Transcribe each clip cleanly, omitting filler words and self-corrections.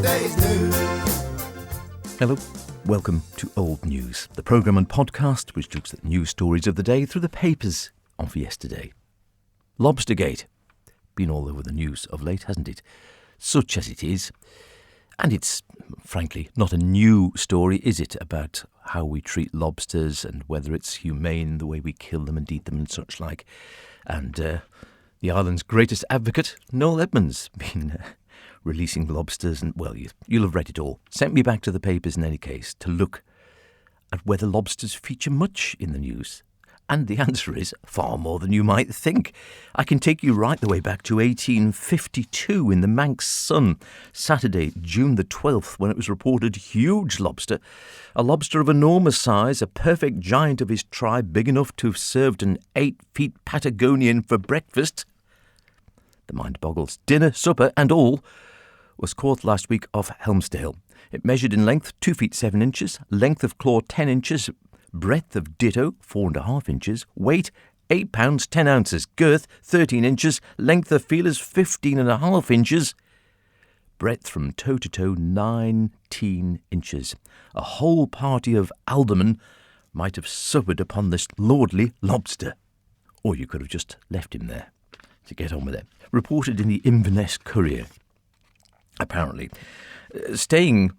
yesterday's news. Hello, welcome to Old News, the programme and podcast which looks at news stories of the day through the papers of yesterday. Lobstergate. Been all over the news of late, hasn't it? Such as it is. And it's, frankly, not a new story, is it, about how we treat lobsters and whether it's humane the way we kill them and eat them and such like. And the island's greatest advocate, Noel Edmonds, been releasing lobsters, and, well, you'll have read it all. Sent me back to the papers in any case to look at whether lobsters feature much in the news. And the answer is far more than you might think. I can take you right the way back to 1852 in the Manx Sun, Saturday, June the 12th, when it was reported huge lobster, a lobster of enormous size, a perfect giant of his tribe, big enough to have served an 8-feet Patagonian for breakfast. The mind boggles. Dinner, supper and all was caught last week off Helmsdale. It measured in length 2 feet 7 inches, length of claw 10 inches, breadth of ditto 4.5 inches, weight 8 pounds 10 ounces, girth 13 inches, length of feelers 15.5 inches, breadth from toe to toe 19 inches. A whole party of aldermen might have suppered upon this lordly lobster. Or you could have just left him there to get on with it. Reported in the Inverness Courier. Apparently, staying,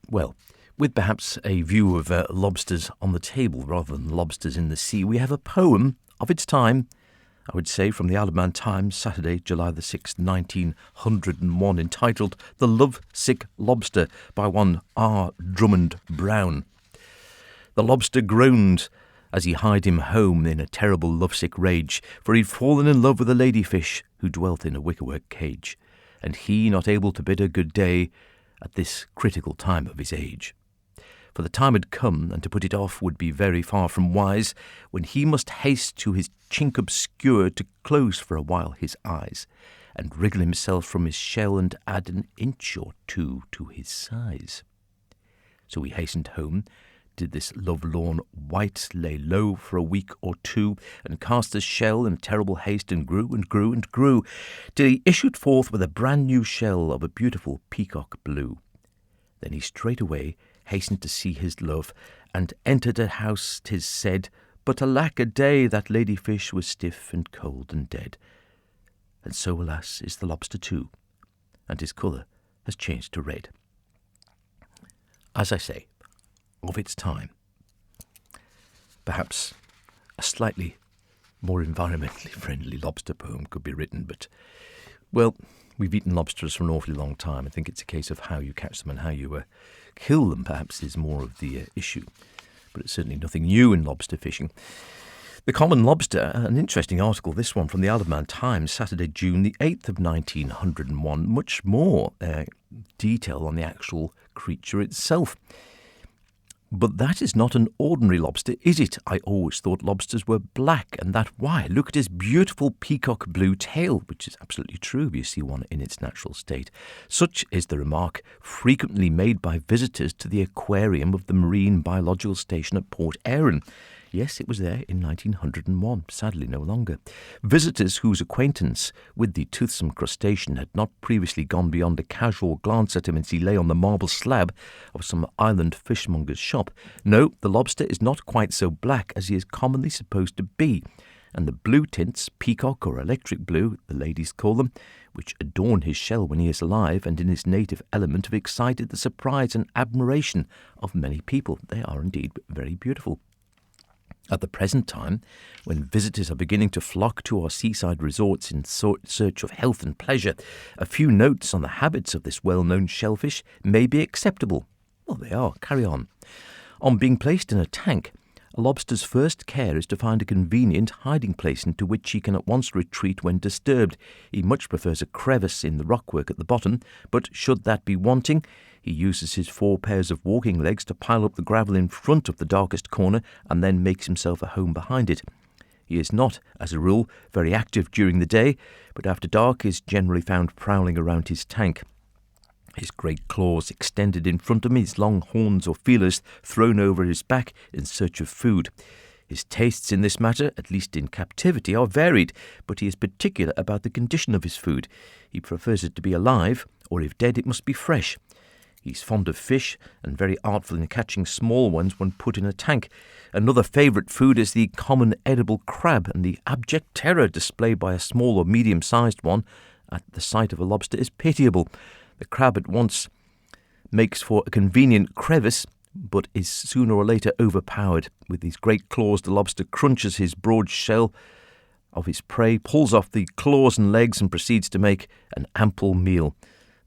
well, with perhaps a view of lobsters on the table rather than lobsters in the sea, we have a poem of its time, I would say, from the Isle of Man Times, Saturday, July the 6th, 1901, entitled The Love-Sick Lobster by one R. Drummond Brown. The lobster groaned as he hied him home in a terrible lovesick rage, for he'd fallen in love with a ladyfish who dwelt in a wickerwork cage, and he not able to bid her good day at this critical time of his age. For the time had come, and to put it off would be very far from wise, when he must haste to his chink obscure to close for a while his eyes, and wriggle himself from his shell and add an inch or two to his size. So he hastened home, did this lovelorn wight lay low for a week or two, and cast his shell in terrible haste, and grew and grew and grew, till he issued forth with a brand new shell of a beautiful peacock blue. Then he straightway hastened to see his love, and entered a house, 'tis said, but alack a day, that ladyfish was stiff and cold and dead. And so, alas, is the lobster too, and his colour has changed to red. As I say, of its time. Perhaps a slightly more environmentally friendly lobster poem could be written, but, well, we've eaten lobsters for an awfully long time. I think it's a case of how you catch them and how you kill them, perhaps, is more of the issue. But it's certainly nothing new in lobster fishing. The common lobster, an interesting article, this one from the Isle of Man Times, Saturday, June the 8th of 1901. Much more detail on the actual creature itself. But that is not an ordinary lobster, is it? I always thought lobsters were black, and that why? Look at his beautiful peacock blue tail, which is absolutely true if you see one in its natural state. Such is the remark frequently made by visitors to the aquarium of the Marine Biological Station at Port Erin. Yes, it was there in 1901, sadly no longer. Visitors whose acquaintance with the toothsome crustacean had not previously gone beyond a casual glance at him as he lay on the marble slab of some island fishmonger's shop. No, the lobster is not quite so black as he is commonly supposed to be, and the blue tints, peacock or electric blue, the ladies call them, which adorn his shell when he is alive and in his native element, have excited the surprise and admiration of many people. They are indeed very beautiful. At the present time, when visitors are beginning to flock to our seaside resorts in search of health and pleasure, a few notes on the habits of this well-known shellfish may be acceptable. Well, they are. Carry on. On being placed in a tank, a lobster's first care is to find a convenient hiding place into which he can at once retreat when disturbed. He much prefers a crevice in the rockwork at the bottom, but should that be wanting, he uses his 4 pairs of walking legs to pile up the gravel in front of the darkest corner and then makes himself a home behind it. He is not, as a rule, very active during the day, but after dark is generally found prowling around his tank. His great claws extended in front of him, his long horns or feelers thrown over his back in search of food. His tastes in this matter, at least in captivity, are varied, but he is particular about the condition of his food. He prefers it to be alive or if dead, it must be fresh. He's fond of fish and very artful in catching small ones when put in a tank. Another favourite food is the common edible crab, and the abject terror displayed by a small or medium-sized one at the sight of a lobster is pitiable. The crab at once makes for a convenient crevice, but is sooner or later overpowered. With his great claws, the lobster crunches his broad shell of his prey, pulls off the claws and legs, and proceeds to make an ample meal.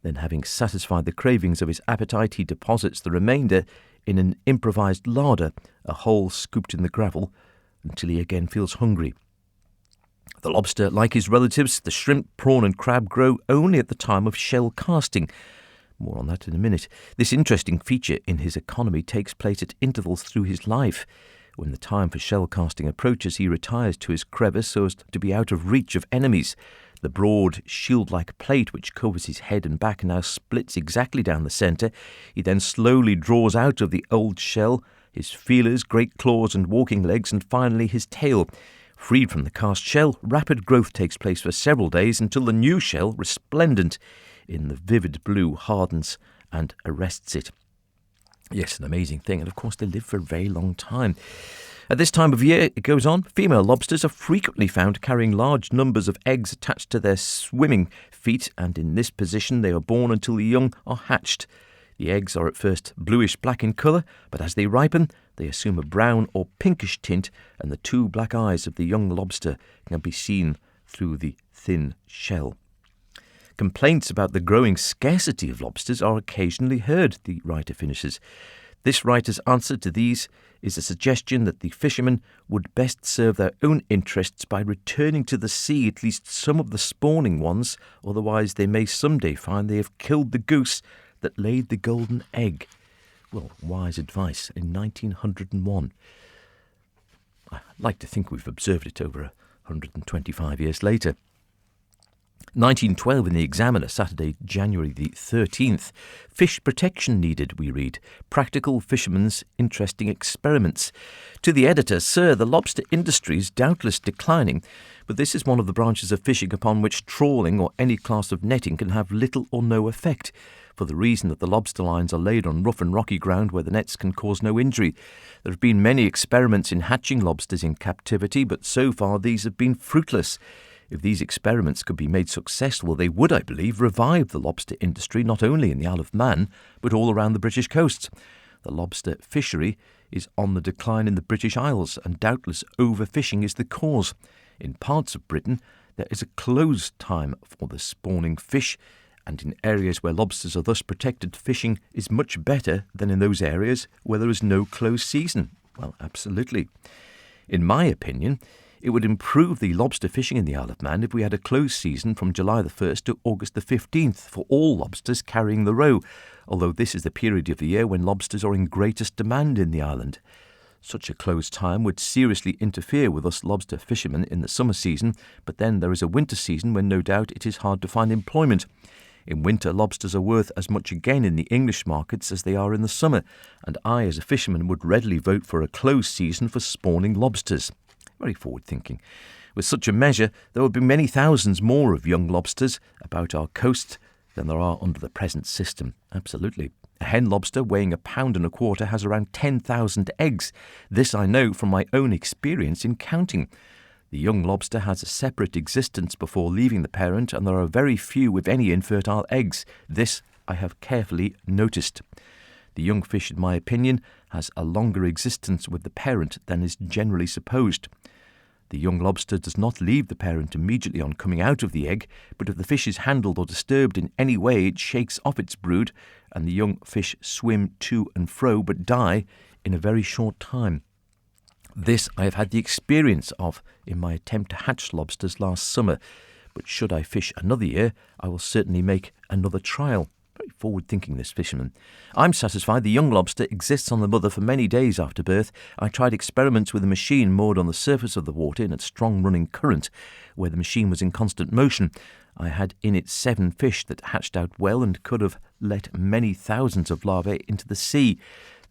Then, having satisfied the cravings of his appetite, he deposits the remainder in an improvised larder, a hole scooped in the gravel, until he again feels hungry. The lobster, like his relatives, the shrimp, prawn and crab, grow only at the time of shell casting. More on that in a minute. This interesting feature in his economy takes place at intervals through his life. When the time for shell casting approaches, he retires to his crevice so as to be out of reach of enemies. The broad, shield-like plate which covers his head and back now splits exactly down the centre. He then slowly draws out of the old shell his feelers, great claws and walking legs, and finally his tail. Freed from the cast shell, rapid growth takes place for several days until the new shell, resplendent in the vivid blue, hardens and arrests it. Yes, an amazing thing. And of course, they live for a very long time. At this time of year, it goes on, female lobsters are frequently found carrying large numbers of eggs attached to their swimming feet, and in this position they are born until the young are hatched. The eggs are at first bluish-black in colour, but as they ripen, they assume a brown or pinkish tint, and the two black eyes of the young lobster can be seen through the thin shell. Complaints about the growing scarcity of lobsters are occasionally heard, the writer finishes. This writer's answer to these is a suggestion that the fishermen would best serve their own interests by returning to the sea at least some of the spawning ones, otherwise they may someday find they have killed the goose that laid the golden egg. Well, wise advice in 1901. I'd like to think we've observed it over 125 years later. 1912 in the Examiner, Saturday, January the 13th. Fish protection needed, we read. Practical fishermen's interesting experiments. To the editor, Sir, the lobster industry is doubtless declining, but this is one of the branches of fishing upon which trawling or any class of netting can have little or no effect, for the reason that the lobster lines are laid on rough and rocky ground where the nets can cause no injury. There have been many experiments in hatching lobsters in captivity, but so far these have been fruitless. If these experiments could be made successful, they would, I believe, revive the lobster industry not only in the Isle of Man, but all around the British coasts. The lobster fishery is on the decline in the British Isles, and doubtless overfishing is the cause. In parts of Britain, there is a closed time for the spawning fish, and in areas where lobsters are thus protected, fishing is much better than in those areas where there is no closed season. Well, absolutely. In my opinion, it would improve the lobster fishing in the Isle of Man if we had a closed season from July the 1st to August the 15th for all lobsters carrying the roe, although this is the period of the year when lobsters are in greatest demand in the island. Such a closed time would seriously interfere with us lobster fishermen in the summer season, but then there is a winter season when no doubt it is hard to find employment. In winter, lobsters are worth as much again in the English markets as they are in the summer, and I, as a fisherman, would readily vote for a closed season for spawning lobsters. Very forward-thinking. With such a measure, there would be many thousands more of young lobsters about our coast than there are under the present system. Absolutely. A hen lobster weighing 1.25 pounds has around 10,000 eggs. This I know from my own experience in counting. The young lobster has a separate existence before leaving the parent, and there are very few, if any, infertile eggs. This I have carefully noticed. The young fish, in my opinion, has a longer existence with the parent than is generally supposed. The young lobster does not leave the parent immediately on coming out of the egg, but if the fish is handled or disturbed in any way, it shakes off its brood, and the young fish swim to and fro but die in a very short time. This I have had the experience of in my attempt to hatch lobsters last summer, but should I fish another year, I will certainly make another trial. Very forward-thinking, this fisherman. I'm satisfied the young lobster exists on the mother for many days after birth. I tried experiments with a machine moored on the surface of the water in a strong running current, where the machine was in constant motion. I had in it 7 fish that hatched out well and could have let many thousands of larvae into the sea.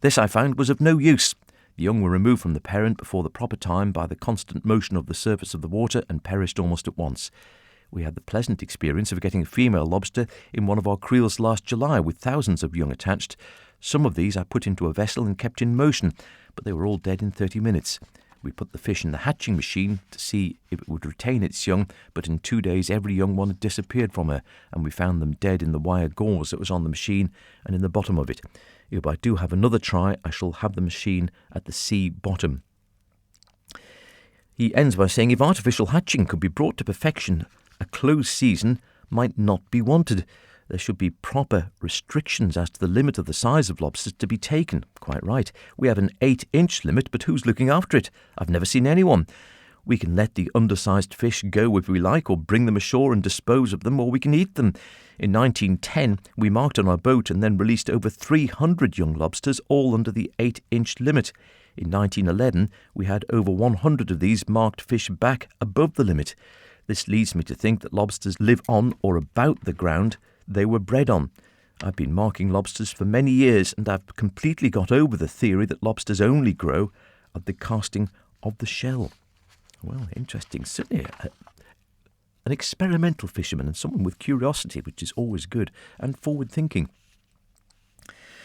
This, I found, was of no use. The young were removed from the parent before the proper time by the constant motion of the surface of the water and perished almost at once. We had the pleasant experience of getting a female lobster in one of our creels last July with thousands of young attached. Some of these I put into a vessel and kept in motion, but they were all dead in 30 minutes. We put the fish in the hatching machine to see if it would retain its young, but in 2 days every young one had disappeared from her, and we found them dead in the wire gauze that was on the machine and in the bottom of it. If I do have another try, I shall have the machine at the sea bottom. He ends by saying, if artificial hatching could be brought to perfection, a closed season might not be wanted. There should be proper restrictions as to the limit of the size of lobsters to be taken. Quite right. We have an 8-inch limit, but who's looking after it? I've never seen anyone. We can let the undersized fish go if we like, or bring them ashore and dispose of them, or we can eat them. In 1910, we marked on our boat and then released over 300 young lobsters, all under the 8-inch limit. In 1911, we had over 100 of these marked fish back above the limit. This leads me to think that lobsters live on or about the ground they were bred on. I've been marking lobsters for many years, and I've completely got over the theory that lobsters only grow at the casting of the shell. Well, interesting. Certainly an experimental fisherman and someone with curiosity, which is always good, and forward-thinking.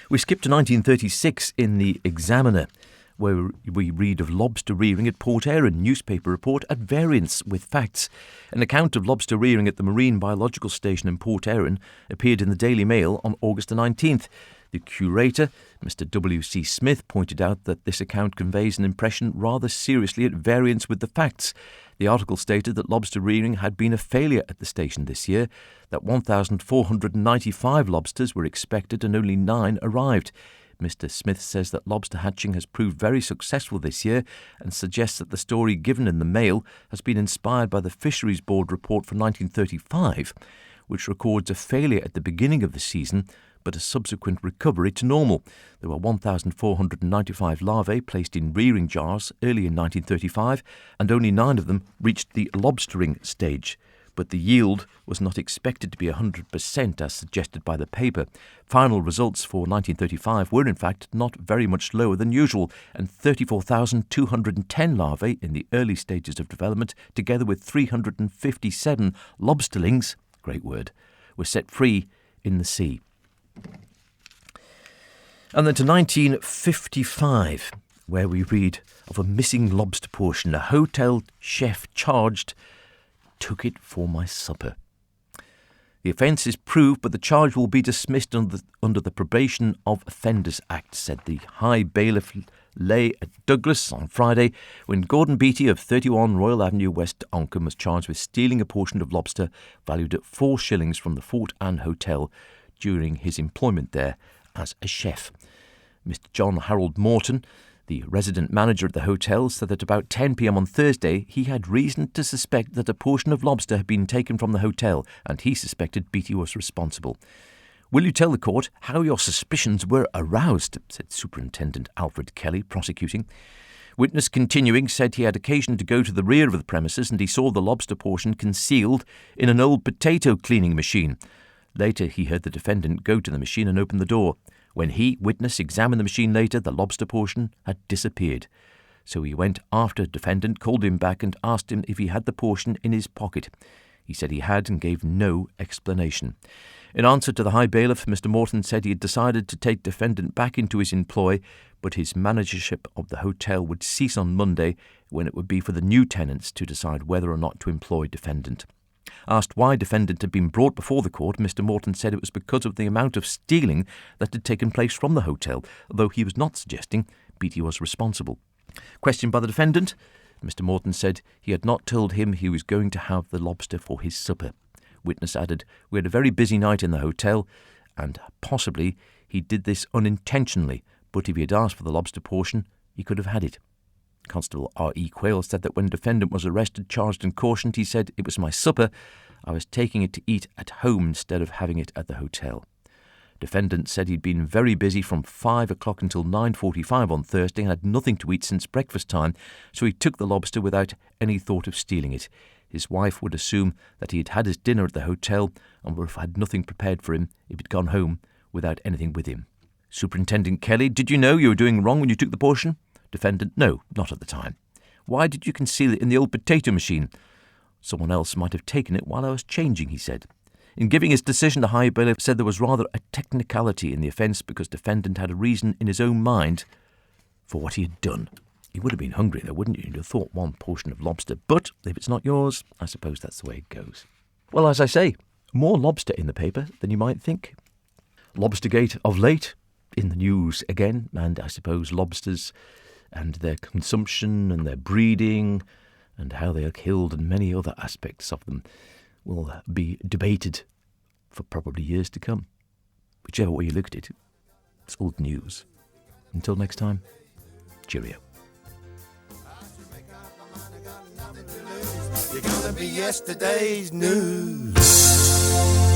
We skip to 1936 in the Examiner, where we read of lobster rearing at Port Erin, newspaper report at variance with facts. An account of lobster rearing at the Marine Biological Station in Port Erin appeared in the Daily Mail on August the 19th. The curator, Mr. W.C. Smith, pointed out that this account conveys an impression rather seriously at variance with the facts. The article stated that lobster rearing had been a failure at the station this year, that 1,495 lobsters were expected and only 9 arrived. Mr. Smith says that lobster hatching has proved very successful this year and suggests that the story given in the Mail has been inspired by the Fisheries Board report from 1935, which records a failure at the beginning of the season but a subsequent recovery to normal. There were 1,495 larvae placed in rearing jars early in 1935, and only 9 of them reached the lobstering stage. But the yield was not expected to be 100% as suggested by the paper. Final results for 1935 were in fact not very much lower than usual, and 34,210 larvae in the early stages of development, together with 357 lobsterlings, great word, were set free in the sea. And then to 1955, where we read of a missing lobster portion. A hotel chef charged took it for my supper. The offence is proved, but the charge will be dismissed under the Probation of Offenders Act, said the High Bailiff lay at Douglas on Friday, when Gordon Beattie of 31 Royal Avenue, West Oncombe, was charged with stealing a portion of lobster valued at 4 shillings from the Fort Anne Hotel during his employment there as a chef. Mr. John Harold Morton, the resident manager at the hotel, said that about 10 p.m. on Thursday he had reason to suspect that a portion of lobster had been taken from the hotel, and he suspected Beattie was responsible. "Will you tell the court how your suspicions were aroused?" said Superintendent Alfred Kelly, prosecuting. Witness continuing said he had occasion to go to the rear of the premises and he saw the lobster portion concealed in an old potato cleaning machine. Later he heard the defendant go to the machine and open the door. When he, witness, examined the machine later, the lobster portion had disappeared. So he went after defendant, called him back and asked him if he had the portion in his pocket. He said he had and gave no explanation. In answer to the High Bailiff, Mr. Morton said he had decided to take defendant back into his employ, but his managership of the hotel would cease on Monday, when it would be for the new tenants to decide whether or not to employ defendant. Asked why defendant had been brought before the court, Mr. Morton said it was because of the amount of stealing that had taken place from the hotel, although he was not suggesting Beattie was responsible. Questioned by the defendant, Mr. Morton said he had not told him he was going to have the lobster for his supper. Witness added, "We had a very busy night in the hotel, and possibly he did this unintentionally, but if he had asked for the lobster portion, he could have had it." Constable R.E. Quayle said that when defendant was arrested, charged and cautioned, he said, "It was my supper. I was taking it to eat at home instead of having it at the hotel." Defendant said he'd been very busy from 5 o'clock until 9:45 on Thursday and had nothing to eat since breakfast time, so he took the lobster without any thought of stealing it. His wife would assume that he had had his dinner at the hotel and would have had nothing prepared for him if he'd gone home without anything with him. Superintendent Kelly, did you know you were doing wrong when you took the portion? Defendant, no, not at the time. Why did you conceal it in the old potato machine? Someone else might have taken it while I was changing, he said. In giving his decision, the High Bailiff said there was rather a technicality in the offence because defendant had a reason in his own mind for what he had done. You would have been hungry though, wouldn't you? You'd have thought one portion of lobster. But if it's not yours, I suppose that's the way it goes. Well, as I say, more lobster in the paper than you might think. Lobstergate of late in the news again, and I suppose lobsters and their consumption and their breeding and how they are killed and many other aspects of them will be debated for probably years to come. Whichever way you look at it, it's old news. Until next time, cheerio. You're gonna be yesterday's news.